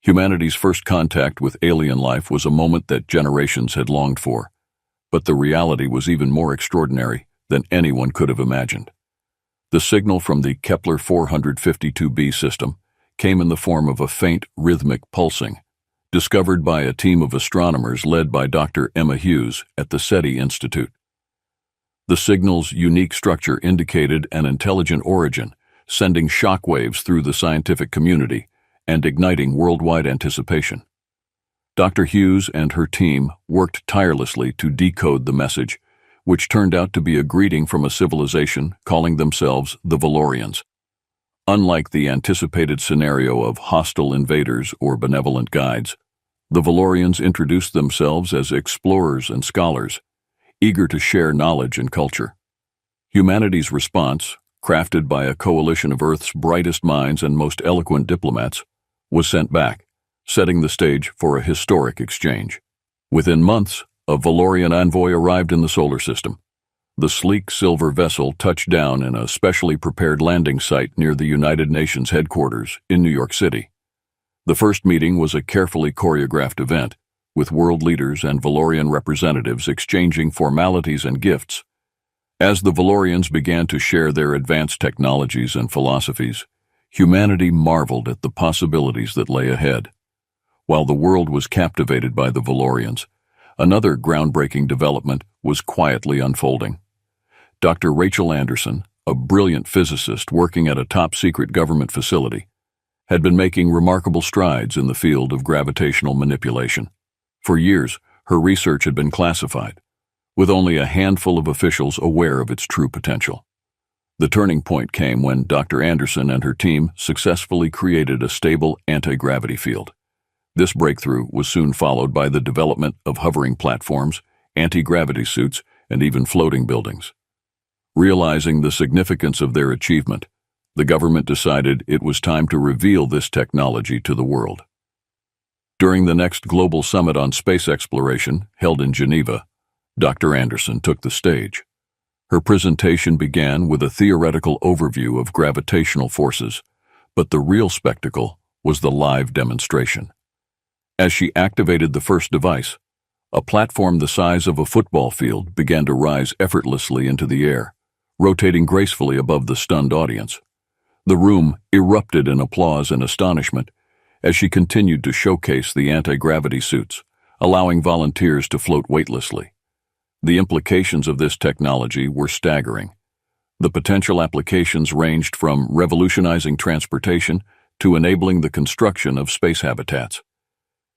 Humanity's first contact with alien life was a moment that generations had longed for, but the reality was even more extraordinary than anyone could have imagined. The signal from the Kepler 452b system came in the form of a faint, rhythmic pulsing, discovered by a team of astronomers led by Dr. Emma Hughes at the SETI Institute. The signal's unique structure indicated an intelligent origin, sending shockwaves through the scientific community and igniting worldwide anticipation. Dr. Hughes and her team worked tirelessly to decode the message, which turned out to be a greeting from a civilization calling themselves the Valorians. Unlike the anticipated scenario of hostile invaders or benevolent guides, the Valorians introduced themselves as explorers and scholars, eager to share knowledge and culture. Humanity's response, crafted by a coalition of Earth's brightest minds and most eloquent diplomats, was sent back, setting the stage for a historic exchange. Within months, a Valorian envoy arrived in the solar system. The sleek silver vessel touched down in a specially prepared landing site near the United Nations headquarters in New York City. The first meeting was a carefully choreographed event, with world leaders and Valorian representatives exchanging formalities and gifts. As the Valorians began to share their advanced technologies and philosophies, humanity marveled at the possibilities that lay ahead. While the world was captivated by the Valorians, another groundbreaking development was quietly unfolding. Dr. Rachel Anderson, a brilliant physicist working at a top-secret government facility, had been making remarkable strides in the field of gravitational manipulation. For years, her research had been classified, with only a handful of officials aware of its true potential. The turning point came when Dr. Anderson and her team successfully created a stable anti-gravity field. This breakthrough was soon followed by the development of hovering platforms, anti-gravity suits, and even floating buildings. Realizing the significance of their achievement, the government decided it was time to reveal this technology to the world. During the next global summit on space exploration, held in Geneva, Dr. Anderson took the stage. Her presentation began with a theoretical overview of gravitational forces, but the real spectacle was the live demonstration. As she activated the first device, a platform the size of a football field began to rise effortlessly into the air, rotating gracefully above the stunned audience. The room erupted in applause and astonishment as she continued to showcase the anti-gravity suits, allowing volunteers to float weightlessly. The implications of this technology were staggering. The potential applications ranged from revolutionizing transportation to enabling the construction of space habitats.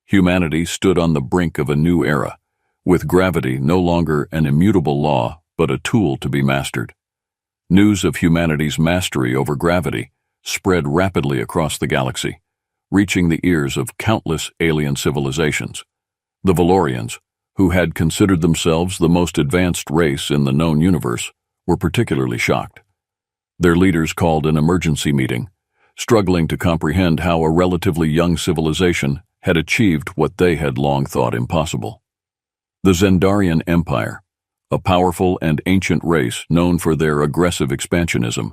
Humanity stood on the brink of a new era, with gravity no longer an immutable law but a tool to be mastered. News of humanity's mastery over gravity spread rapidly across the galaxy, reaching the ears of countless alien civilizations. The Valorians, who had considered themselves the most advanced race in the known universe, were particularly shocked. Their leaders called an emergency meeting, struggling to comprehend how a relatively young civilization had achieved what they had long thought impossible. The Zendarian Empire, a powerful and ancient race known for their aggressive expansionism,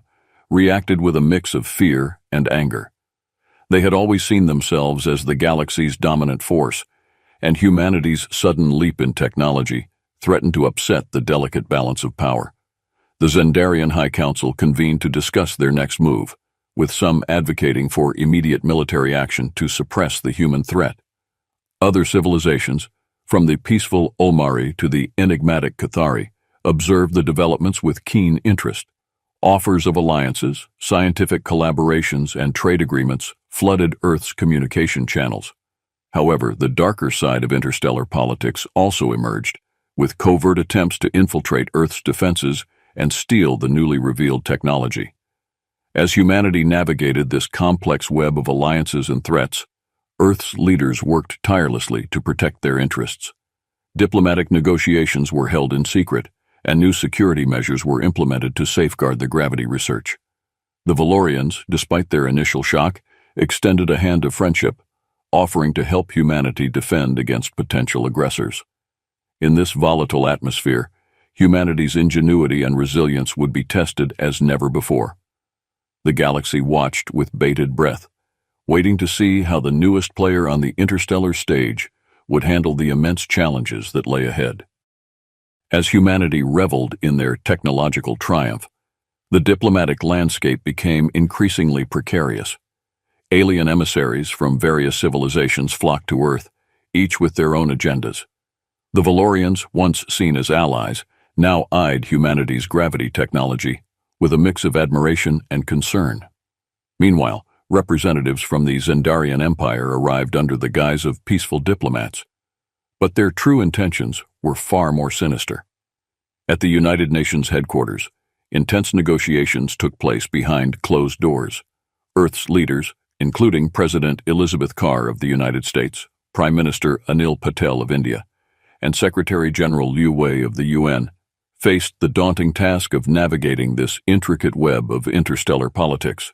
reacted with a mix of fear and anger. They had always seen themselves as the galaxy's dominant force, and humanity's sudden leap in technology threatened to upset the delicate balance of power. The Zendarian High Council convened to discuss their next move, with some advocating for immediate military action to suppress the human threat. Other civilizations, from the peaceful Olmari to the enigmatic Cathari, observed the developments with keen interest. Offers of alliances, scientific collaborations, and trade agreements flooded Earth's communication channels. However, the darker side of interstellar politics also emerged, with covert attempts to infiltrate Earth's defenses and steal the newly revealed technology. As humanity navigated this complex web of alliances and threats, Earth's leaders worked tirelessly to protect their interests. Diplomatic negotiations were held in secret, and new security measures were implemented to safeguard the gravity research. The Valorians, despite their initial shock, extended a hand of friendship, offering to help humanity defend against potential aggressors. In this volatile atmosphere, humanity's ingenuity and resilience would be tested as never before. The galaxy watched with bated breath, waiting to see how the newest player on the interstellar stage would handle the immense challenges that lay ahead. As humanity reveled in their technological triumph, the diplomatic landscape became increasingly precarious. Alien emissaries from various civilizations flocked to Earth, each with their own agendas. The Valorians, once seen as allies, now eyed humanity's gravity technology with a mix of admiration and concern. Meanwhile, representatives from the Zendarian Empire arrived under the guise of peaceful diplomats. But their true intentions were far more sinister. At the United Nations headquarters, intense negotiations took place behind closed doors. Earth's leaders, including President Elizabeth Carr of the United States, Prime Minister Anil Patel of India, and Secretary-General Liu Wei of the UN, faced the daunting task of navigating this intricate web of interstellar politics.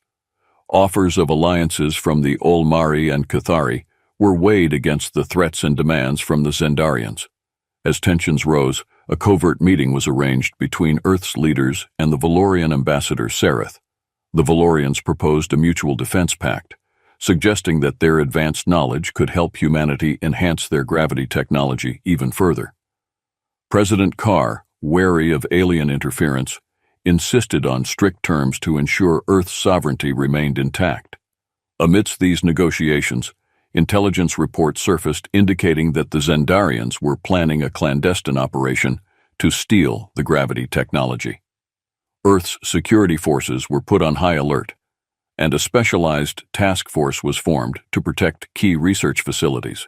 Offers of alliances from the Olmari and Cathari were weighed against the threats and demands from the Zendarians. As tensions rose, a covert meeting was arranged between Earth's leaders and the Valorian ambassador Sereth. The Valorians proposed a mutual defense pact, suggesting that their advanced knowledge could help humanity enhance their gravity technology even further. President Carr, wary of alien interference, insisted on strict terms to ensure Earth's sovereignty remained intact. Amidst these negotiations, intelligence reports surfaced indicating that the Zendarians were planning a clandestine operation to steal the gravity technology. Earth's security forces were put on high alert, and a specialized task force was formed to protect key research facilities.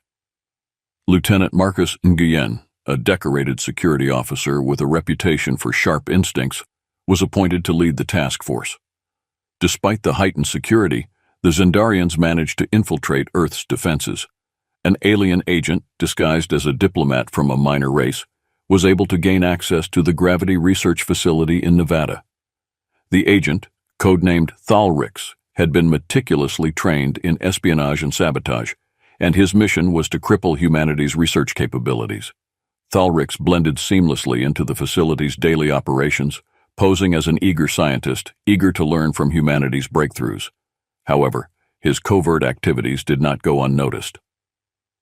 Lieutenant Marcus Nguyen, a decorated security officer with a reputation for sharp instincts, was appointed to lead the task force. Despite the heightened security, the Zendarians managed to infiltrate Earth's defenses. An alien agent, disguised as a diplomat from a minor race, was able to gain access to the gravity research facility in Nevada. The agent, codenamed Thalrix, had been meticulously trained in espionage and sabotage, and his mission was to cripple humanity's research capabilities. Thalrix blended seamlessly into the facility's daily operations, posing as an eager scientist, eager to learn from humanity's breakthroughs. However, his covert activities did not go unnoticed.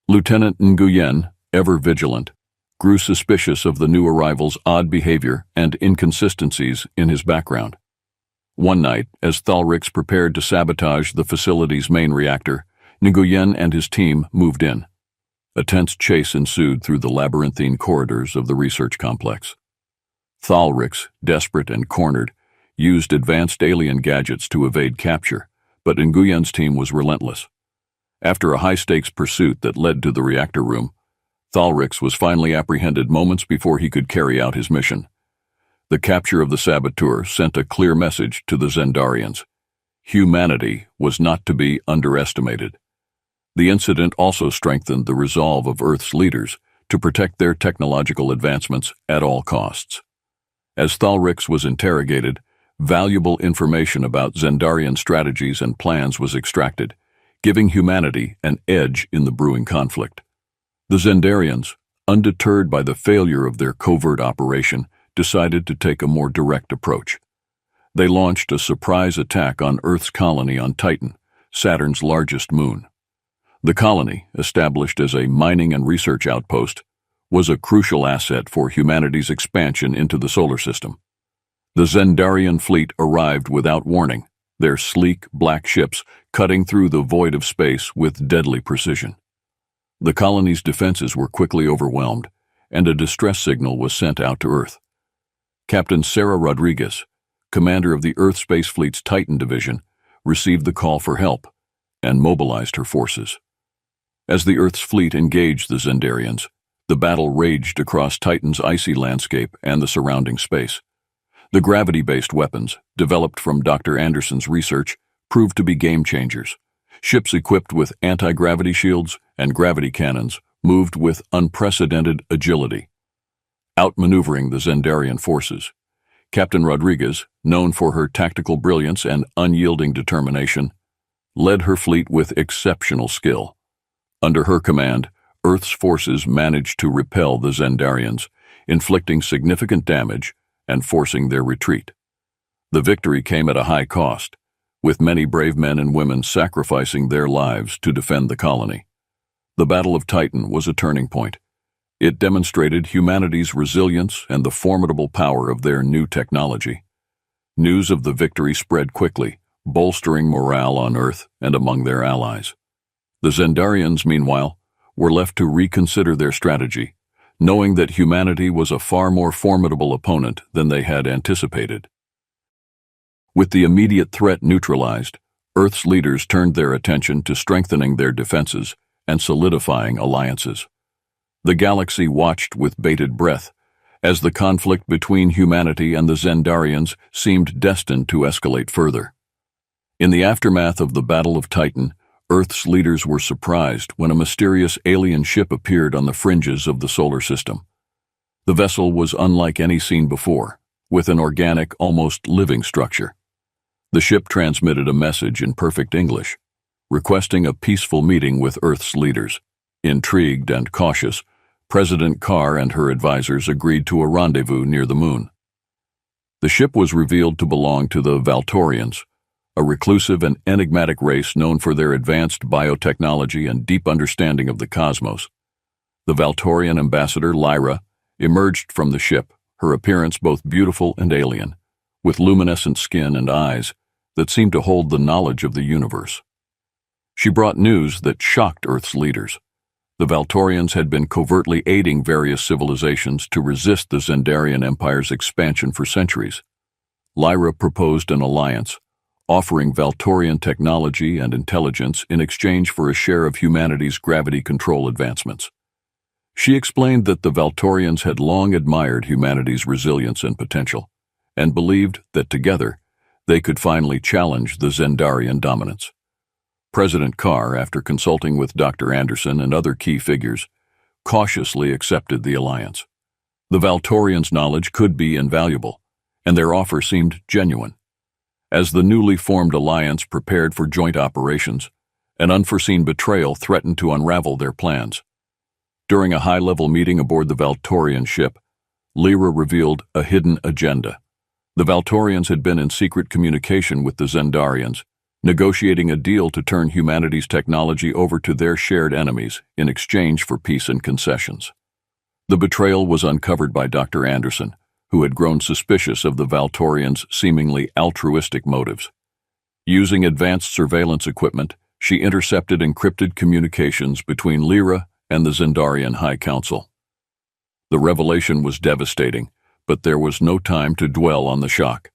Lieutenant Nguyen, ever vigilant, grew suspicious of the new arrival's odd behavior and inconsistencies in his background. One night, as Thalrix prepared to sabotage the facility's main reactor, Nguyen and his team moved in. A tense chase ensued through the labyrinthine corridors of the research complex. Thalrix, desperate and cornered, used advanced alien gadgets to evade capture, but Nguyen's team was relentless. After a high-stakes pursuit that led to the reactor room, Thalrix was finally apprehended moments before he could carry out his mission. The capture of the saboteur sent a clear message to the Zendarians. Humanity was not to be underestimated. The incident also strengthened the resolve of Earth's leaders to protect their technological advancements at all costs. As Thalrix was interrogated, valuable information about Zendarian strategies and plans was extracted, giving humanity an edge in the brewing conflict. The Zendarians, undeterred by the failure of their covert operation, decided to take a more direct approach. They launched a surprise attack on Earth's colony on Titan, Saturn's largest moon. The colony, established as a mining and research outpost, was a crucial asset for humanity's expansion into the solar system. The Zendarian fleet arrived without warning, their sleek, black ships cutting through the void of space with deadly precision. The colony's defenses were quickly overwhelmed, and a distress signal was sent out to Earth. Captain Sarah Rodriguez, commander of the Earth Space Fleet's Titan Division, received the call for help and mobilized her forces. As the Earth's fleet engaged the Zendarians, the battle raged across Titan's icy landscape and the surrounding space. The gravity-based weapons, developed from Dr. Anderson's research, proved to be game-changers. Ships equipped with anti-gravity shields and gravity cannons moved with unprecedented agility. Outmaneuvering the Zendarian forces, Captain Rodriguez, known for her tactical brilliance and unyielding determination, led her fleet with exceptional skill. Under her command, Earth's forces managed to repel the Zendarians, inflicting significant damage and forcing their retreat. The victory came at a high cost, with many brave men and women sacrificing their lives to defend the colony. The Battle of Titan was a turning point. It demonstrated humanity's resilience and the formidable power of their new technology. News of the victory spread quickly, bolstering morale on Earth and among their allies. The Xandarians, meanwhile, were left to reconsider their strategy, knowing that humanity was a far more formidable opponent than they had anticipated. With the immediate threat neutralized, Earth's leaders turned their attention to strengthening their defenses and solidifying alliances. The galaxy watched with bated breath as the conflict between humanity and the Xandarians seemed destined to escalate further. In the aftermath of the Battle of Titan, Earth's leaders were surprised when a mysterious alien ship appeared on the fringes of the solar system. The vessel was unlike any seen before, with an organic, almost living structure. The ship transmitted a message in perfect English, requesting a peaceful meeting with Earth's leaders. Intrigued and cautious, President Carr and her advisors agreed to a rendezvous near the moon. The ship was revealed to belong to the Valtorians, a reclusive and enigmatic race known for their advanced biotechnology and deep understanding of the cosmos. The Valtorian ambassador, Lyra, emerged from the ship, her appearance both beautiful and alien, with luminescent skin and eyes that seemed to hold the knowledge of the universe. She brought news that shocked Earth's leaders. The Valtorians had been covertly aiding various civilizations to resist the Xandarian Empire's expansion for centuries. Lyra proposed an alliance, offering Valtorian technology and intelligence in exchange for a share of humanity's gravity control advancements. She explained that the Valtorians had long admired humanity's resilience and potential, and believed that together they could finally challenge the Xandarian dominance. President Carr, after consulting with Dr. Anderson and other key figures, cautiously accepted the alliance. The Valtorians' knowledge could be invaluable, and their offer seemed genuine. As the newly formed alliance prepared for joint operations, an unforeseen betrayal threatened to unravel their plans. During a high-level meeting aboard the Valtorian ship, Lyra revealed a hidden agenda. The Valtorians had been in secret communication with the Xandarians, negotiating a deal to turn humanity's technology over to their shared enemies in exchange for peace and concessions. The betrayal was uncovered by Dr. Anderson, who had grown suspicious of the Valtorians' seemingly altruistic motives. Using advanced surveillance equipment, she intercepted encrypted communications between Lyra and the Xandarian High Council. The revelation was devastating, but there was no time to dwell on the shock.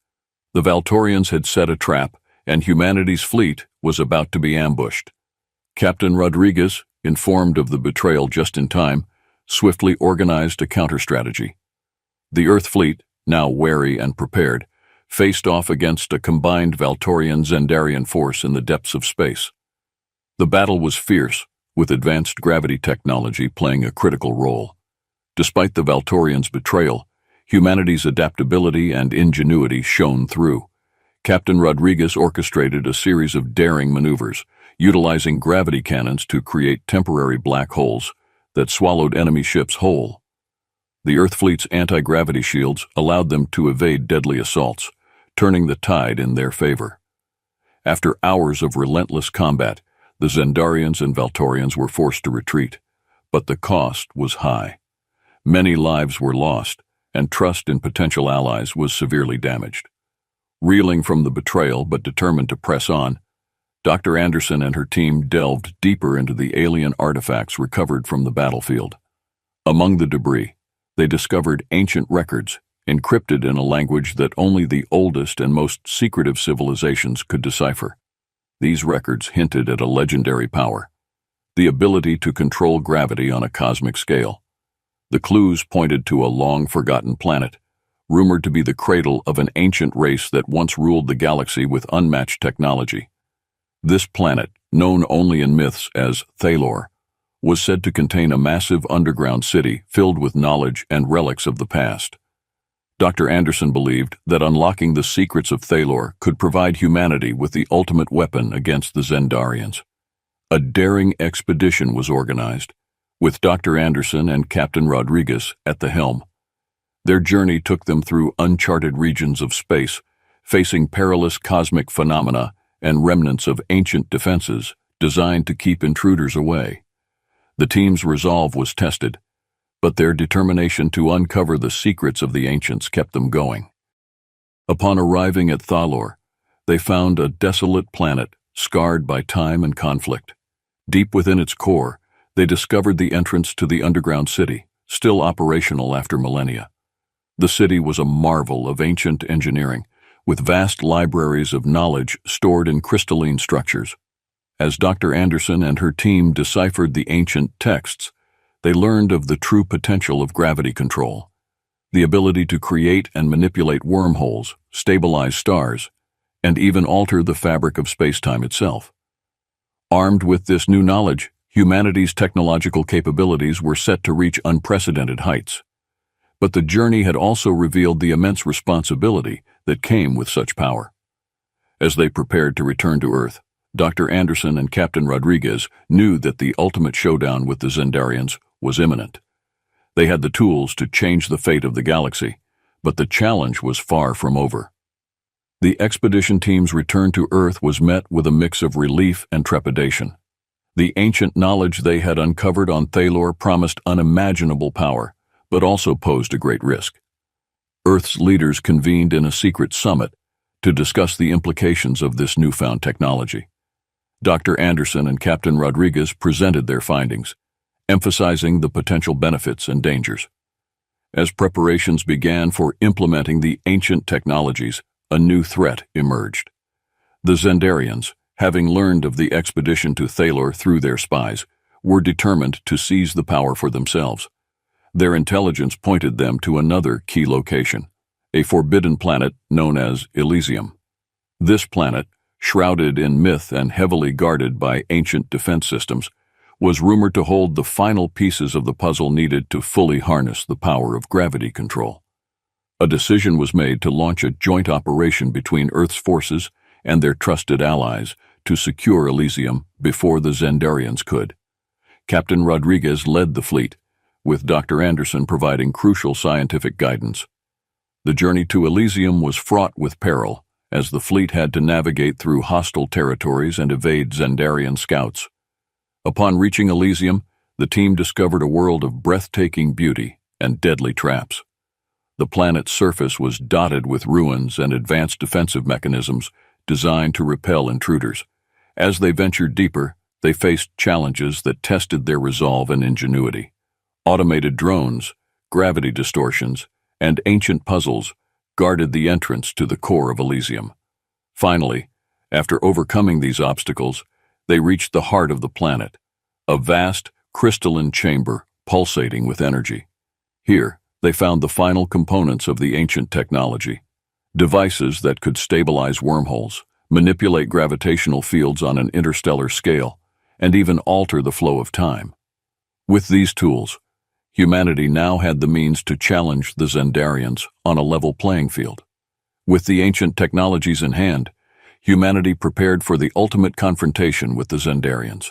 The Valtorians had set a trap, and humanity's fleet was about to be ambushed. Captain Rodriguez, informed of the betrayal just in time, swiftly organized a counter-strategy. The Earth fleet, now wary and prepared, faced off against a combined Valtorian-Xandarian force in the depths of space. The battle was fierce, with advanced gravity technology playing a critical role. Despite the Valtorians' betrayal, humanity's adaptability and ingenuity shone through. Captain Rodriguez orchestrated a series of daring maneuvers, utilizing gravity cannons to create temporary black holes that swallowed enemy ships whole. The Earth fleet's anti-gravity shields allowed them to evade deadly assaults, turning the tide in their favor. After hours of relentless combat, the Xandarians and Valtorians were forced to retreat, but the cost was high. Many lives were lost, and trust in potential allies was severely damaged. Reeling from the betrayal but determined to press on, Dr. Anderson and her team delved deeper into the alien artifacts recovered from the battlefield. Among the debris, they discovered ancient records, encrypted in a language that only the oldest and most secretive civilizations could decipher. These records hinted at a legendary power, the ability to control gravity on a cosmic scale. The clues pointed to a long-forgotten planet, rumored to be the cradle of an ancient race that once ruled the galaxy with unmatched technology. This planet, known only in myths as Thalor, was said to contain a massive underground city filled with knowledge and relics of the past. Dr. Anderson believed that unlocking the secrets of Thalor could provide humanity with the ultimate weapon against the Xandarians. A daring expedition was organized, with Dr. Anderson and Captain Rodriguez at the helm. Their journey took them through uncharted regions of space, facing perilous cosmic phenomena and remnants of ancient defenses designed to keep intruders away. The team's resolve was tested, but their determination to uncover the secrets of the ancients kept them going. Upon arriving at Thalor, they found a desolate planet scarred by time and conflict. Deep within its core, they discovered the entrance to the underground city, still operational after millennia. The city was a marvel of ancient engineering, with vast libraries of knowledge stored in crystalline structures. As Dr. Anderson and her team deciphered the ancient texts, they learned of the true potential of gravity control, the ability to create and manipulate wormholes, stabilize stars, and even alter the fabric of space-time itself. Armed with this new knowledge, humanity's technological capabilities were set to reach unprecedented heights. But the journey had also revealed the immense responsibility that came with such power. As they prepared to return to Earth, Dr. Anderson and Captain Rodriguez knew that the ultimate showdown with the Xandarians was imminent. They had the tools to change the fate of the galaxy, but the challenge was far from over. The expedition team's return to Earth was met with a mix of relief and trepidation. The ancient knowledge they had uncovered on Thalor promised unimaginable power, but also posed a great risk. Earth's leaders convened in a secret summit to discuss the implications of this newfound technology. Dr. Anderson and Captain Rodriguez presented their findings, emphasizing the potential benefits and dangers. As preparations began for implementing the ancient technologies, a new threat emerged. The Xandarians, having learned of the expedition to Thalor through their spies, were determined to seize the power for themselves. Their intelligence pointed them to another key location, a forbidden planet known as Elysium. This planet, shrouded in myth and heavily guarded by ancient defense systems, was rumored to hold the final pieces of the puzzle needed to fully harness the power of gravity control. A decision was made to launch a joint operation between Earth's forces and their trusted allies to secure Elysium before the Xandarians could. Captain Rodriguez led the fleet, with Dr. Anderson providing crucial scientific guidance. The journey to Elysium was fraught with peril, as the fleet had to navigate through hostile territories and evade Xandarian scouts. Upon reaching Elysium, the team discovered a world of breathtaking beauty and deadly traps. The planet's surface was dotted with ruins and advanced defensive mechanisms designed to repel intruders. As they ventured deeper, they faced challenges that tested their resolve and ingenuity. Automated drones, gravity distortions, and ancient puzzles guarded the entrance to the core of Elysium. Finally, after overcoming these obstacles, they reached the heart of the planet, a vast, crystalline chamber pulsating with energy. Here, they found the final components of the ancient technology, devices that could stabilize wormholes, manipulate gravitational fields on an interstellar scale, and even alter the flow of time. With these tools, humanity now had the means to challenge the Xandarians on a level playing field. With the ancient technologies in hand, humanity prepared for the ultimate confrontation with the Xandarians.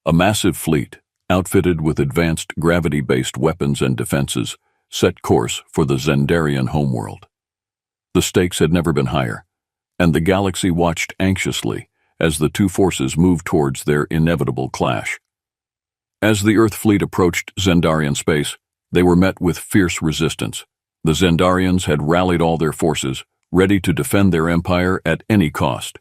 A massive fleet, outfitted with advanced gravity-based weapons and defenses, set course for the Xandarian homeworld. The stakes had never been higher, and the galaxy watched anxiously as the two forces moved towards their inevitable clash. As the Earth fleet approached Xandarian space, they were met with fierce resistance. The Xandarians had rallied all their forces, ready to defend their empire at any cost.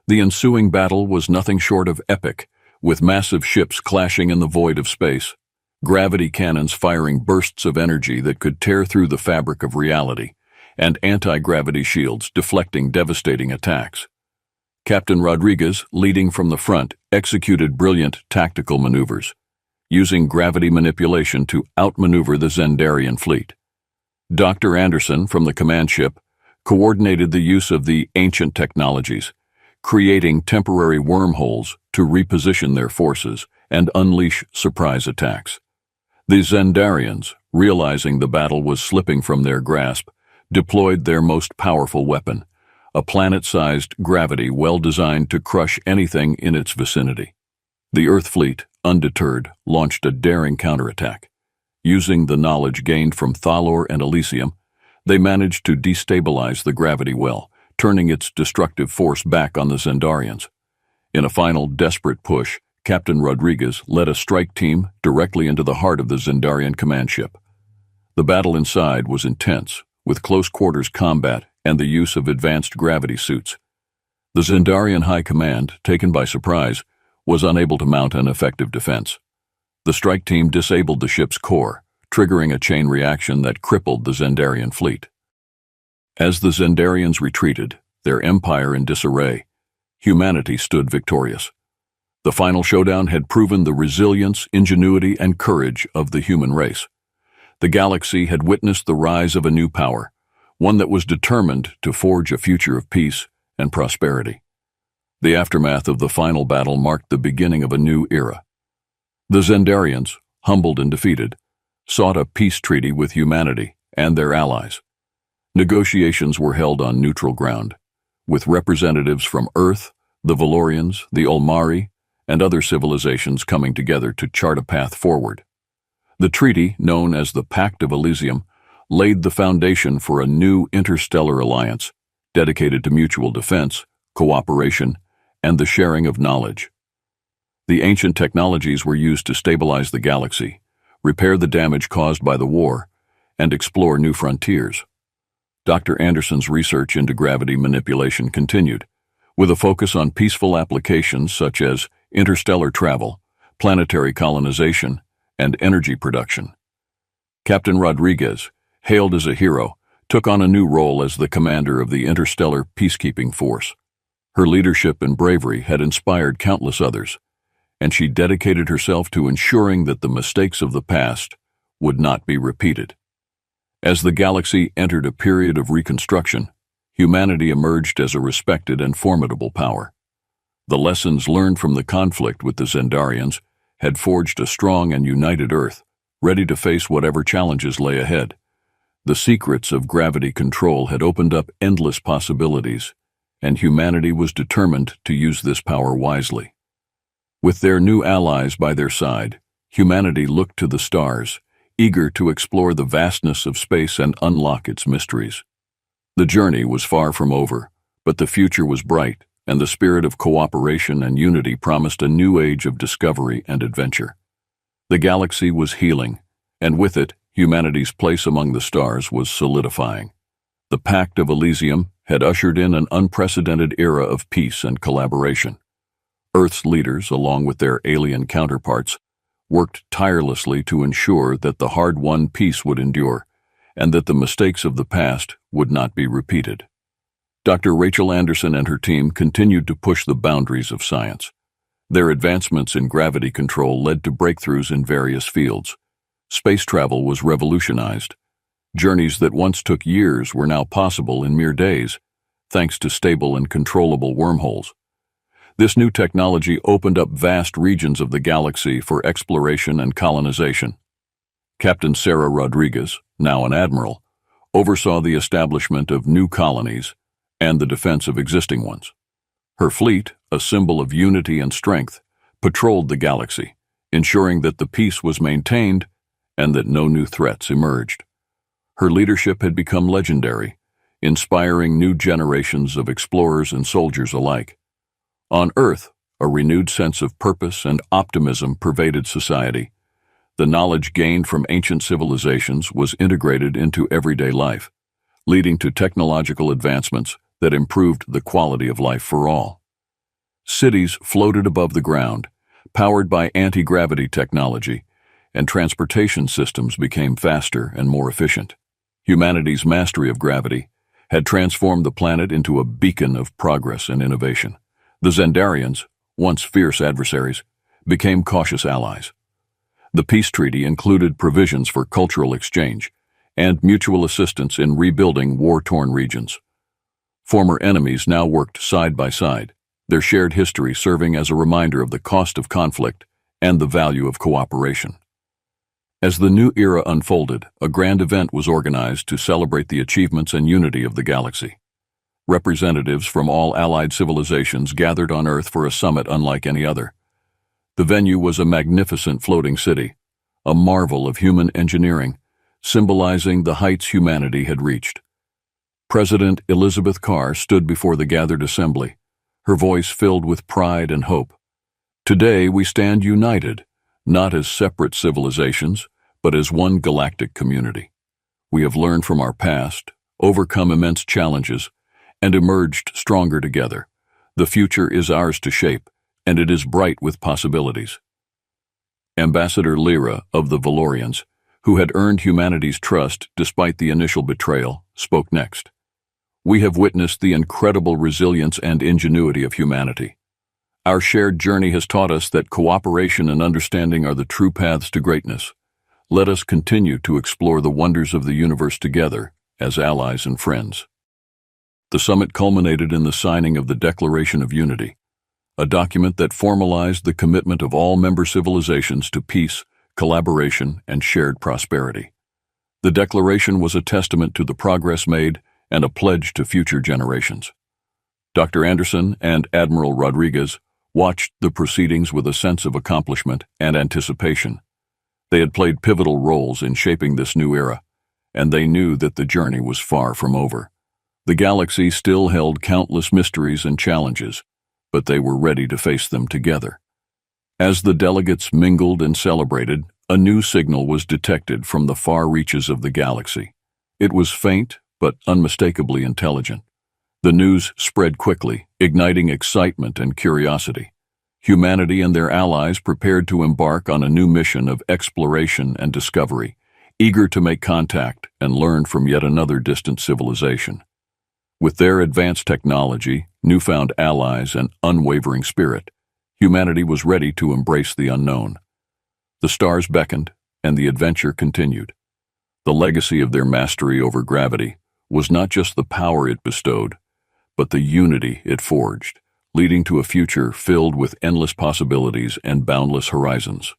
The ensuing battle was nothing short of epic, with massive ships clashing in the void of space, gravity cannons firing bursts of energy that could tear through the fabric of reality, and anti-gravity shields deflecting devastating attacks. Captain Rodriguez, leading from the front, executed brilliant tactical maneuvers, using gravity manipulation to outmaneuver the Xandarian fleet. Dr. Anderson, from the command ship, coordinated the use of the ancient technologies, creating temporary wormholes to reposition their forces and unleash surprise attacks. The Xandarians, realizing the battle was slipping from their grasp, deployed their most powerful weapon, a planet-sized gravity well-designed to crush anything in its vicinity. The Earth fleet, undeterred, launched a daring counterattack. Using the knowledge gained from Thalor and Elysium, they managed to destabilize the gravity well, turning its destructive force back on the Zendarians. In a final, desperate push, Captain Rodriguez led a strike team directly into the heart of the Zendarian command ship. The battle inside was intense, with close-quarters combat and the use of advanced gravity suits. The Zendarian High Command, taken by surprise, was unable to mount an effective defense. The strike team disabled the ship's core, triggering a chain reaction that crippled the Zendarian fleet. As the Zendarians retreated, their empire in disarray, humanity stood victorious. The final showdown had proven the resilience, ingenuity, and courage of the human race. The galaxy had witnessed the rise of a new power, one that was determined to forge a future of peace and prosperity. The aftermath of the final battle marked the beginning of a new era. The Zendarians, humbled and defeated, sought a peace treaty with humanity and their allies. Negotiations were held on neutral ground, with representatives from Earth, the Valorians, the Ulmari, and other civilizations coming together to chart a path forward. The treaty, known as the Pact of Elysium, laid the foundation for a new interstellar alliance dedicated to mutual defense, cooperation, and the sharing of knowledge. The ancient technologies were used to stabilize the galaxy, repair the damage caused by the war, and explore new frontiers. Dr. Anderson's research into gravity manipulation continued, with a focus on peaceful applications such as interstellar travel, planetary colonization, and energy production. Captain Rodriguez, hailed as a hero, took on a new role as the commander of the interstellar peacekeeping force. Her leadership and bravery had inspired countless others, and she dedicated herself to ensuring that the mistakes of the past would not be repeated. As the galaxy entered a period of reconstruction, humanity emerged as a respected and formidable power. The lessons learned from the conflict with the Zendarians had forged a strong and united Earth, ready to face whatever challenges lay ahead. The secrets of gravity control had opened up endless possibilities, and humanity was determined to use this power wisely. With their new allies by their side, humanity looked to the stars, eager to explore the vastness of space and unlock its mysteries. The journey was far from over, but the future was bright, and the spirit of cooperation and unity promised a new age of discovery and adventure. The galaxy was healing, and with it, humanity's place among the stars was solidifying. The Pact of Elysium had ushered in an unprecedented era of peace and collaboration. Earth's leaders, along with their alien counterparts, worked tirelessly to ensure that the hard-won peace would endure and that the mistakes of the past would not be repeated. Dr. Rachel Anderson and her team continued to push the boundaries of science. Their advancements in gravity control led to breakthroughs in various fields. Space travel was revolutionized. Journeys that once took years were now possible in mere days, thanks to stable and controllable wormholes. This new technology opened up vast regions of the galaxy for exploration and colonization. Captain Sarah Rodriguez, now an admiral, oversaw the establishment of new colonies and the defense of existing ones. Her fleet, a symbol of unity and strength, patrolled the galaxy, ensuring that the peace was maintained and that no new threats emerged. Her leadership had become legendary, inspiring new generations of explorers and soldiers alike. On Earth, a renewed sense of purpose and optimism pervaded society. The knowledge gained from ancient civilizations was integrated into everyday life, leading to technological advancements that improved the quality of life for all. Cities floated above the ground, powered by anti-gravity technology, and transportation systems became faster and more efficient. Humanity's mastery of gravity had transformed the planet into a beacon of progress and innovation. The Zendarians, once fierce adversaries, became cautious allies. The peace treaty included provisions for cultural exchange and mutual assistance in rebuilding war-torn regions. Former enemies now worked side by side, their shared history serving as a reminder of the cost of conflict and the value of cooperation. As the new era unfolded, a grand event was organized to celebrate the achievements and unity of the galaxy. Representatives from all allied civilizations gathered on Earth for a summit unlike any other. The venue was a magnificent floating city, a marvel of human engineering, symbolizing the heights humanity had reached. President Elizabeth Carr stood before the gathered assembly, her voice filled with pride and hope. Today we stand united, not as separate civilizations, but as one galactic community. We have learned from our past, overcome immense challenges, and emerged stronger together. The future is ours to shape, and it is bright with possibilities. Ambassador Lyra of the Valorians, who had earned humanity's trust despite the initial betrayal, spoke next. We have witnessed the incredible resilience and ingenuity of humanity. Our shared journey has taught us that cooperation and understanding are the true paths to greatness. Let us continue to explore the wonders of the universe together as allies and friends. The summit culminated in the signing of the Declaration of Unity, a document that formalized the commitment of all member civilizations to peace, collaboration, and shared prosperity. The declaration was a testament to the progress made and a pledge to future generations. Dr. Anderson and Admiral Rodriguez watched the proceedings with a sense of accomplishment and anticipation. They had played pivotal roles in shaping this new era, and they knew that the journey was far from over. The galaxy still held countless mysteries and challenges, but they were ready to face them together. As the delegates mingled and celebrated, a new signal was detected from the far reaches of the galaxy. It was faint, but unmistakably intelligent. The news spread quickly, igniting excitement and curiosity. Humanity and their allies prepared to embark on a new mission of exploration and discovery, eager to make contact and learn from yet another distant civilization. With their advanced technology, newfound allies, and unwavering spirit, humanity was ready to embrace the unknown. The stars beckoned, and the adventure continued. The legacy of their mastery over gravity was not just the power it bestowed, but the unity it forged, leading to a future filled with endless possibilities and boundless horizons.